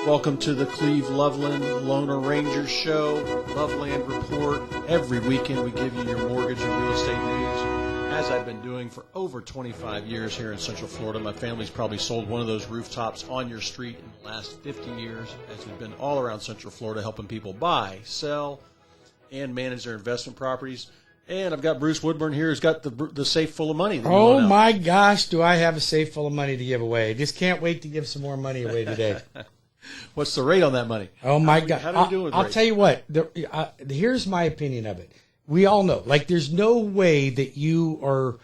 Welcome to the Cleve Loveland Loner Ranger Show, Loveland Report. Every weekend we give you your mortgage and real estate news, as I've been doing for over 25 years here in Central Florida. My family's probably sold one of those rooftops on your street in the last 50 years, as we've been all around Central Florida helping people buy, sell, and manage their investment properties. And I've got Bruce Woodburn here who's got the safe full of money. Oh, my gosh, do I have a safe full of money to give away. Just can't wait to give some more money away today. What's the rate on that money? Oh, my God. How do you do with I'll tell you what. Here's my opinion of it. We all know, like, there's no way that you are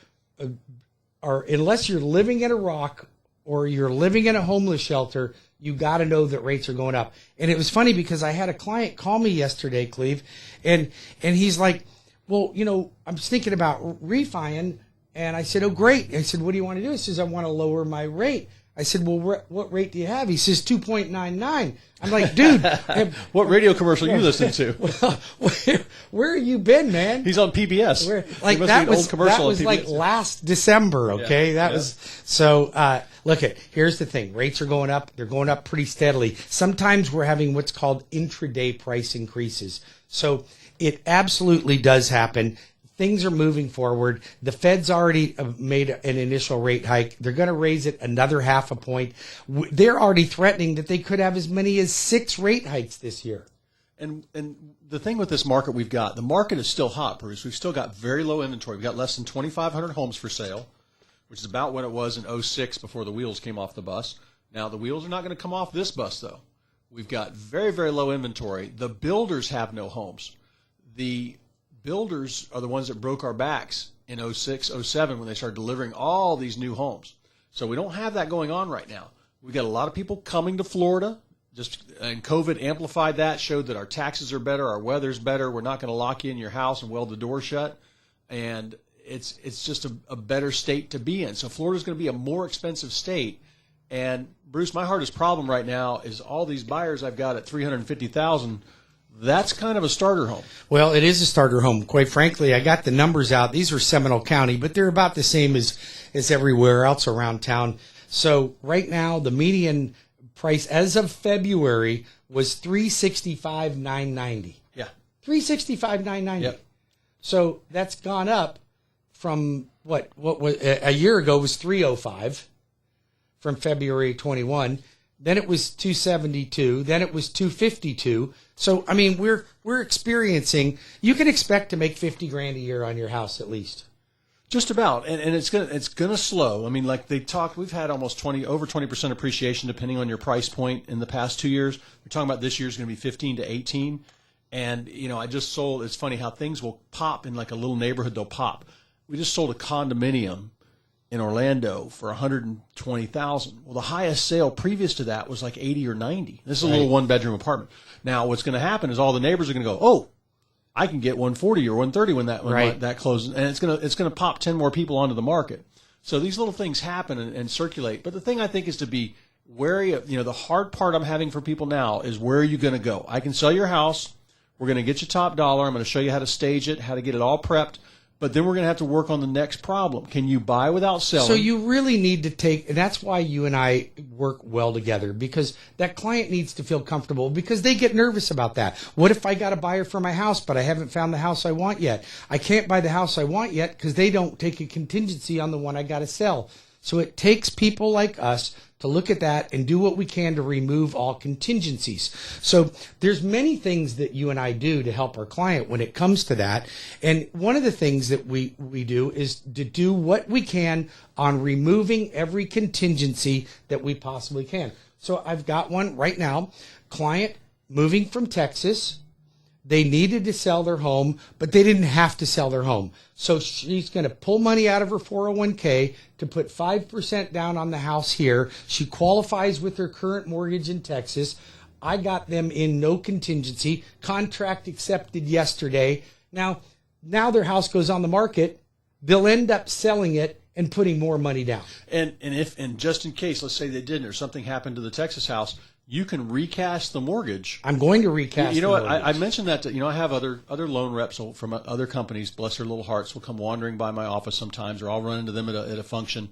unless you're living in a rock or you're living in a homeless shelter, you got to know that rates are going up. And it was funny because I had a client call me yesterday, Cleve, and he's like, well, you know, I'm thinking about refining. And I said, oh, great. I said, what do you want to do? He says, I want to lower my rate. I said, well, what rate do you have? He says 2.99. I'm like, dude. What radio commercial you listen to? Well, where have you been, man? He's on PBS. That was like last December, okay? Here's the thing. Rates are going up. They're going up pretty steadily. Sometimes we're having what's called intraday price increases. So it absolutely does happen. Things are moving forward. The Fed's already made an initial rate hike. They're going to raise it another half a point. They're already threatening that they could have as many as 6 rate hikes this year. And the thing with this market the market is still hot, Bruce. We've still got very low inventory. We've got less than 2,500 homes for sale, which is about what it was in 2006 before the wheels came off the bus. Now, the wheels are not going to come off this bus, though. We've got very, very low inventory. The builders have no homes. The builders are the ones that broke our backs in 2006, 2007 when they started delivering all these new homes. So we don't have that going on right now. We've got a lot of people coming to Florida, and COVID amplified that, showed that our taxes are better, our weather's better, we're not going to lock you in your house and weld the door shut, and it's just a better state to be in. So Florida's going to be a more expensive state. And Bruce, my hardest problem right now is all these buyers I've got at $350,000. That's kind of a starter home. Well, it is a starter home. Quite frankly, I got the numbers out. These are Seminole County, but they're about the same as everywhere else around town. So right now, the median price as of February was $365,990. Yeah, $365,990. Yep. So that's gone up from what was a year ago was $305 from February 21. Then it was $272. Then it was $252. So I mean, we're experiencing. You can expect to make $50,000 a year on your house at least. Just about, and it's gonna slow. I mean, like they talked, we've had almost over 20% appreciation depending on your price point in the past 2 years. We're talking about this year's going to be 15 to 18. And you know, I just sold. It's funny how things will pop in like a little neighborhood. They'll pop. We just sold a condominium in Orlando for $120,000. Well, the highest sale previous to that was like 80 or 90. This is a little one-bedroom apartment. Now, what's going to happen is all the neighbors are going to go, "Oh, I can get 140 or 130 when that closes," and it's going to pop 10 more people onto the market. So these little things happen and circulate. But the thing I think is to be wary of. You know, the hard part I'm having for people now is where are you going to go? I can sell your house. We're going to get you top dollar. I'm going to show you how to stage it, how to get it all prepped. But then we're going to have to work on the next problem. Can you buy without selling? So you really need to and that's why you and I work well together, because that client needs to feel comfortable, because they get nervous about that. What if I got a buyer for my house, but I haven't found the house I want yet? I can't buy the house I want yet because they don't take a contingency on the one I got to sell. So it takes people like us to look at that and do what we can to remove all contingencies. So there's many things that you and I do to help our client when it comes to that. And one of the things that we do is to do what we can on removing every contingency that we possibly can. So I've got one right now, client moving from Texas. They needed to sell their home, but they didn't have to sell their home. So she's going to pull money out of her 401k to put 5% down on the house here. She qualifies with her current mortgage in Texas. I got them in no contingency. Contract accepted yesterday. Now their house goes on the market. They'll end up selling it and putting more money down. And just in case, let's say they didn't, or something happened to the Texas house, you can recast the mortgage. I'm going to recast the mortgage. You know what? I mentioned that, I have other loan reps from other companies, bless their little hearts, will come wandering by my office sometimes, or I'll run into them at a function.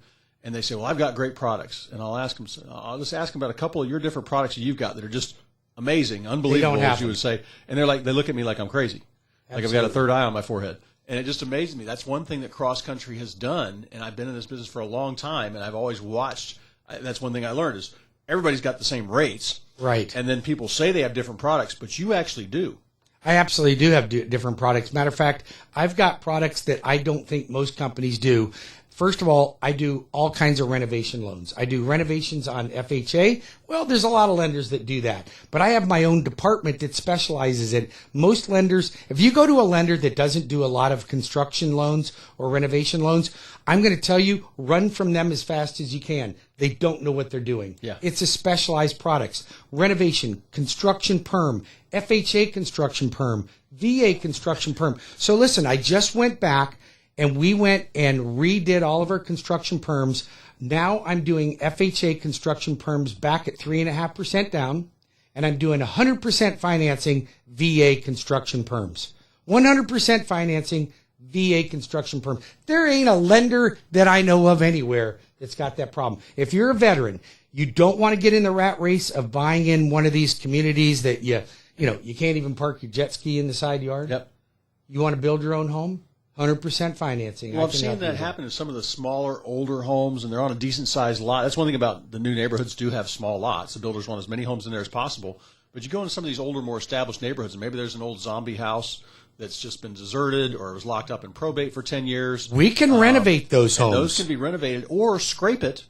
and they say, well, I've got great products. And I'll just ask them about a couple of your different products that you've got that are just amazing, unbelievable, as you would say. And they look at me like I'm crazy. Absolutely. Like I've got a third eye on my forehead. And it just amazes me. That's one thing that CrossCountry has done, and I've been in this business for a long time, and I've always watched. That's one thing I learned is everybody's got the same rates. Right. And then people say they have different products, but you actually do. I absolutely do have different products. Matter of fact, I've got products that I don't think most companies do. First of all, I do all kinds of renovation loans. I do renovations on FHA. Well, there's a lot of lenders that do that. But I have my own department that specializes in most lenders. If you go to a lender that doesn't do a lot of construction loans or renovation loans, I'm going to tell you, run from them as fast as you can. They don't know what they're doing. Yeah. It's a specialized products. Renovation, construction perm, FHA construction perm, VA construction perm. So listen, I just went back and we went and redid all of our construction perms. Now I'm doing FHA construction perms back at 3.5% down, and I'm doing 100% financing VA construction perms. 100% financing VA construction perm. There ain't a lender that I know of anywhere that's got that problem. If you're a veteran, you don't want to get in the rat race of buying in one of these communities that you can't even park your jet ski in the side yard. Yep. You want to build your own home? 100% financing. Well, I've seen that happen in some of the smaller, older homes, and they're on a decent-sized lot. That's one thing about the new neighborhoods do have small lots. The builders want as many homes in there as possible. But you go into some of these older, more established neighborhoods, and maybe there's an old zombie house that's just been deserted or was locked up in probate for 10 years. We can renovate those homes. Those can be renovated or scrape it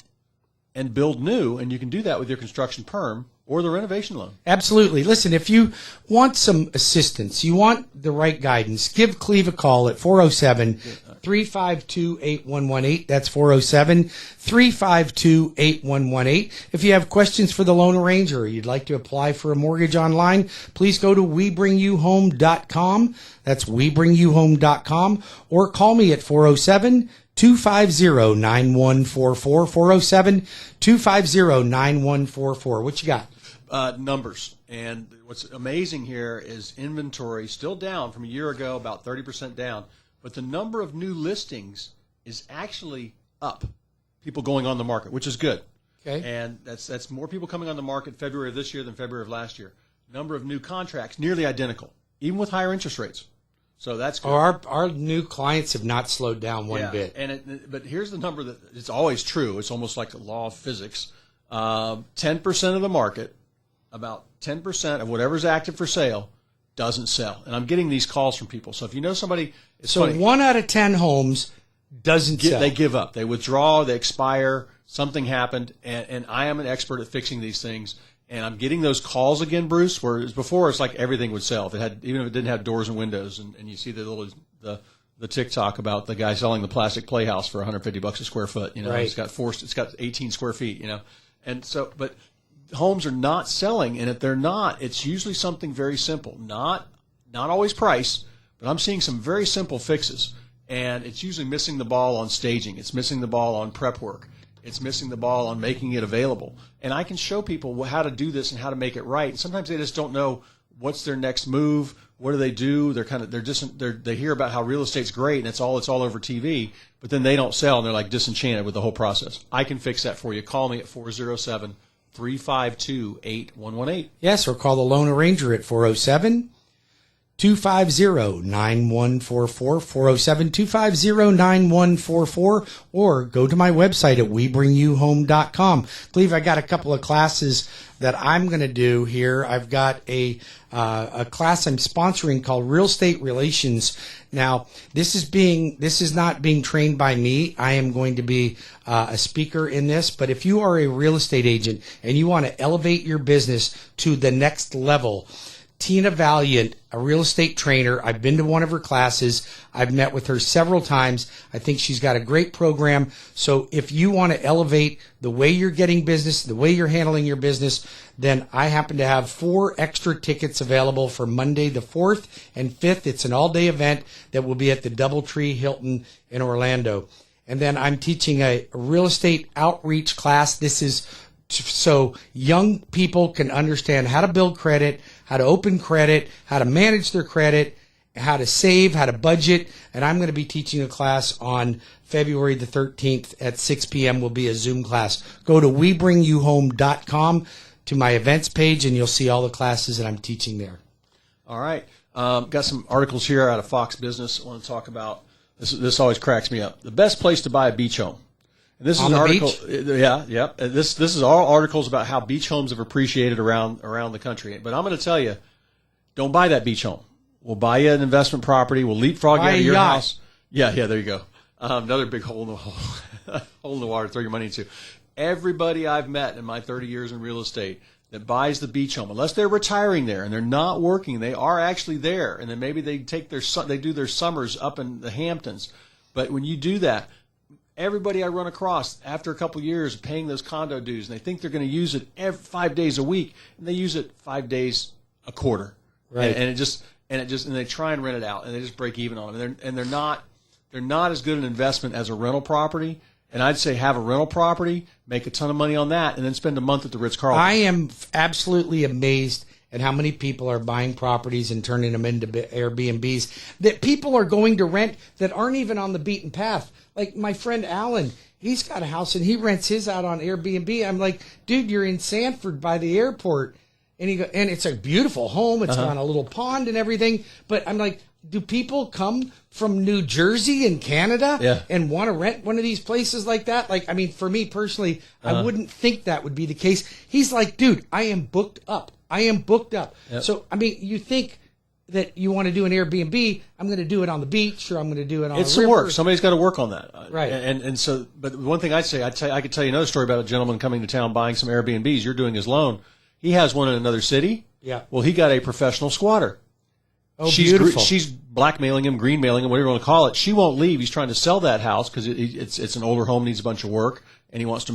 and build new, and you can do that with your construction perm or the renovation loan. Absolutely. Listen, if you want some assistance, you want the right guidance, give Cleve a call at 407-352-8118. That's 407-352-8118. If you have questions for the loan arranger or you'd like to apply for a mortgage online, please go to WeBringYouHome.com. That's WeBringYouHome.com, or call me at 407-250-9144, 407-250-9144. What you got? Numbers. And what's amazing here is inventory still down from a year ago, about 30% down. But the number of new listings is actually up. People going on the market, which is good. Okay. And that's more people coming on the market February of this year than February of last year. Number of new contracts, nearly identical, even with higher interest rates. So that's good. Our new clients have not slowed down one bit. But here's the number that it's always true. It's almost like the law of physics. 10% of the market, about 10% of whatever's active for sale, doesn't sell. And I'm getting these calls from people. So if you know somebody, it's funny. 1 out of 10 homes doesn't sell. They give up. They withdraw. They expire. Something happened. And I am an expert at fixing these things. And I'm getting those calls again, Bruce, whereas before it's like everything would sell. Even if it didn't have doors and windows. And you see the TikTok about the guy selling the plastic playhouse for $150 a square foot. Right. It's got 18 square feet, And so, but homes are not selling, and if they're not, it's usually something very simple. Not always price, but I'm seeing some very simple fixes. And it's usually missing the ball on staging. It's missing the ball on prep work. It's missing the ball on making it available. And I can show people how to do this and how to make it right. And sometimes they just don't know what's their next move. What do they do? They hear about how real estate's great and it's all over TV, but then they don't sell and they're like disenchanted with the whole process. I can fix that for you. Call me at 407-352-8118. Yes, or call the loan arranger at 407-250-9144, 407-250-9144, or go to my website at WeBringYouHome.com. Cleve, I got a couple of classes that I'm going to do here. I've got a class I'm sponsoring called Real Estate Relations. Now, this is not being trained by me. I am going to be a speaker in this, but if you are a real estate agent and you want to elevate your business to the next level, Tina Valiant, a real estate trainer. I've been to one of her classes. I've met with her several times. I think she's got a great program. So if you want to elevate the way you're getting business, the way you're handling your business, then I happen to have 4 extra tickets available for Monday the 4th and 5th. It's an all-day event that will be at the DoubleTree Hilton in Orlando. And then I'm teaching a real estate outreach class. This is so young people can understand how to build credit, how to open credit, how to manage their credit, how to save, how to budget, and I'm going to be teaching a class on February the 13th at 6 p.m. will be a Zoom class. Go to WeBringYouHome.com to my events page, and you'll see all the classes that I'm teaching there. All right. Got some articles here out of Fox Business I want to talk about. This always cracks me up. The best place to buy a beach home. And this is On an the article. beach? Yeah. This is all articles about how beach homes have appreciated around the country. But I'm going to tell you, don't buy that beach home. We'll buy you an investment property. We'll leapfrog you out of your house. Yeah, there you go. Another big hole in the hole in the water to throw your money into. Everybody I've met in my 30 years in real estate that buys the beach home, unless they're retiring there and they're not working, they are actually there, and then maybe they do their summers up in the Hamptons. But when you do that, everybody I run across after a couple of years of paying those condo dues, and they think they're going to use it 5 days a week, and they use it 5 days a quarter, right? And they try and rent it out, and they just break even on it, and they're not as good an investment as a rental property. And I'd say have a rental property, make a ton of money on that, and then spend a month at the Ritz-Carlton. I am absolutely amazed at how many people are buying properties and turning them into Airbnbs that people are going to rent that aren't even on the beaten path. Like my friend Alan, he's got a house and he rents his out on Airbnb. I'm like, dude, you're in Sanford by the airport. And and it's a beautiful home. It's got a little pond and everything. But I'm like, do people come from New Jersey and Canada and want to rent one of these places like that? Like, I mean, for me personally, I wouldn't think that would be the case. He's like, dude, I am booked up. Yep. So, I mean, you think that you want to do an Airbnb, I'm going to do it on the beach or I'm going to do it on It's a some river. work. Somebody's got to work on that. Right. And so, but one thing I'd say, I could tell you another story about a gentleman coming to town buying some Airbnbs. You're doing his loan. He has one in another city. Yeah. Well, he got a professional squatter. Oh, beautiful. She's blackmailing him, greenmailing him, whatever you want to call it. She won't leave. He's trying to sell that house because it's an older home, needs a bunch of work, and he was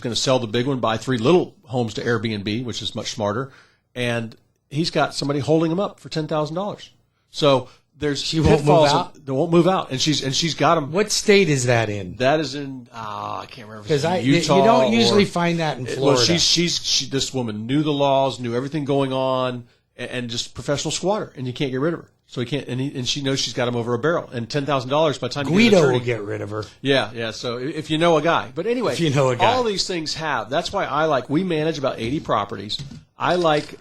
going to sell the big one, buy 3 little homes to Airbnb, which is much smarter. And he's got somebody holding him up for $10,000. So there's pitfalls. They won't move out, and she's got him. What state is that in? That is in I can't remember. Because Utah. You don't usually find that in Florida. Well, this woman knew the laws, knew everything going on, and just professional squatter, and you can't get rid of her. So he can't, and she knows she's got him over a barrel, and $10,000 by the time you get an attorney, will get rid of her. Yeah. So if you know a guy, but anyway, if you know a guy, all these things have. That's why we manage about 80 properties. I like,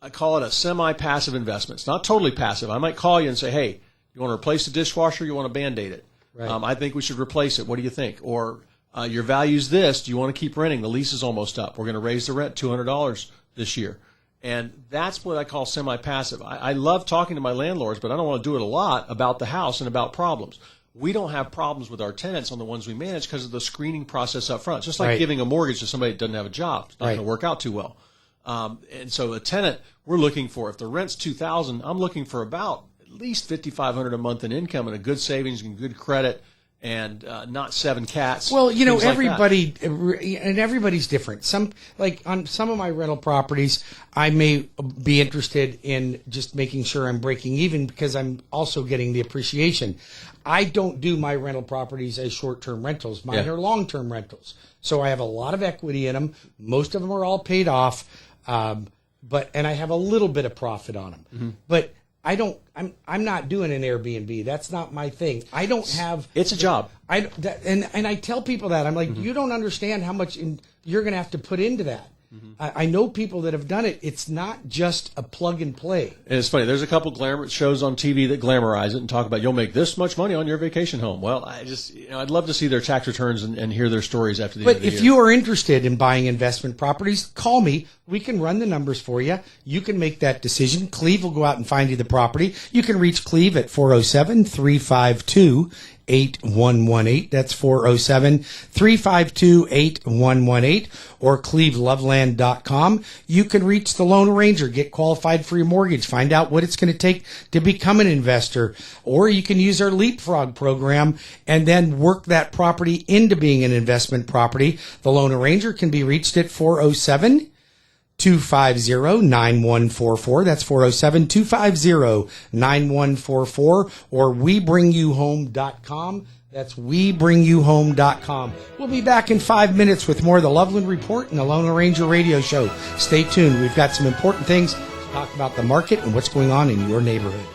I call it a semi-passive investment. It's not totally passive. I might call you and say, hey, you want to replace the dishwasher? You want to Band-Aid it? Right. I think we should replace it. What do you think? Or your value's this. Do you want to keep renting? The lease is almost up. We're going to raise the rent $200 this year. And that's what I call semi-passive. I love talking to my landlords, but I don't want to do it a lot about the house and about problems. We don't have problems with our tenants on the ones we manage because of the screening process up front. Just like giving a mortgage to somebody that doesn't have a job. It's not going to work out too well. And so a tenant, we're looking for, if the rent's $2,000, I'm looking for about at least $5,500 a month in income and a good savings and good credit and not 7 cats. Well, everybody, like and everybody's different. On some of my rental properties, I may be interested in just making sure I'm breaking even because I'm also getting the appreciation. I don't do my rental properties as short-term rentals. Mine are long-term rentals. So I have a lot of equity in them. Most of them are all paid off. And I have a little bit of profit on them. Mm-hmm. But I'm not doing an Airbnb. That's not my thing. I don't have. It's a job. And I tell people that. I'm like, you don't understand how much you're going to have to put into that. Mm-hmm. I know people that have done it. It's not just a plug and play. And it's funny. There's a couple glamour shows on TV that glamorize it and talk about you'll make this much money on your vacation home. Well, I'd love to see their tax returns and hear their stories after the end of the year. But if you are interested in buying investment properties, call me. We can run the numbers for you. You can make that decision. Cleve will go out and find you the property. You can reach Cleve at 407-352-8118. That's 407-352-8118 or cleveloveland.com. You can reach the loan arranger, get qualified for your mortgage, find out what it's going to take to become an investor, or you can use our Leapfrog program and then work that property into being an investment property. The loan arranger can be reached at 407-250-9144. That's 407-250-9144 or WeBringYouHome.com. That's WeBringYouHome.com. We'll be back in 5 minutes with more of the Loveland Report and the Lone Ranger Radio Show. Stay tuned. We've got some important things to talk about the market and what's going on in your neighborhood.